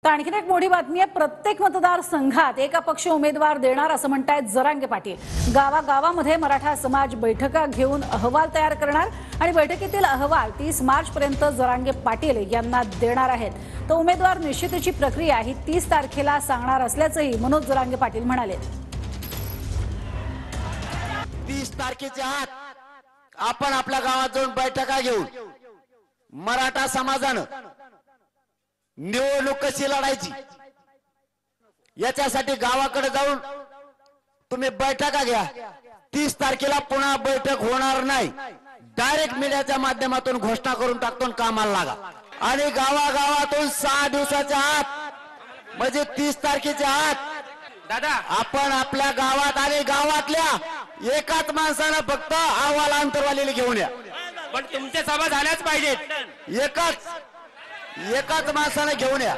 तर आणखीन एक मोठी बातमी आहे। प्रत्येक मतदारसंघात एक अपक्ष उमेदवार देणार असं म्हणतायत जरांगे पाटील। गावागावामध्ये मराठा समाज बैठका घेऊन अहवाल तयार करणार आणि बैठकीतील अहवाल 30 मार्च पर्यंत जरांगे पाटील यांना देणार आहेत। तर उमेदवार निश्चितीची प्रक्रिया ही 30 तारखेला सांगणार असल्याचंही मनोज जरांगे पाटील म्हणाले। 30 तारखेच्या आत आपण आपल्या गावात जाऊन बैठका घेऊन मराठा समाजानं निवडणूक कशी लढायची याच्यासाठी गावाकडे जाऊन तुम्ही बैठका घ्या। 30 तारखेला पुन्हा बैठक होणार नाही, डायरेक्ट मीडियाच्या माध्यमातून घोषणा करून टाकतो, कामाला लागा। आणि गावागावातून 6 दिवसाच्या आत म्हणजे 30 तारखेच्या आत दादा आपण आपल्या गावात आणि गावातल्या एकाच माणसानं फक्त अहवाल अंतरवालीला घेऊन या। पण तुमच्या सभा झाल्याच पाहिजेत। एकाच माणसानं घेऊन या।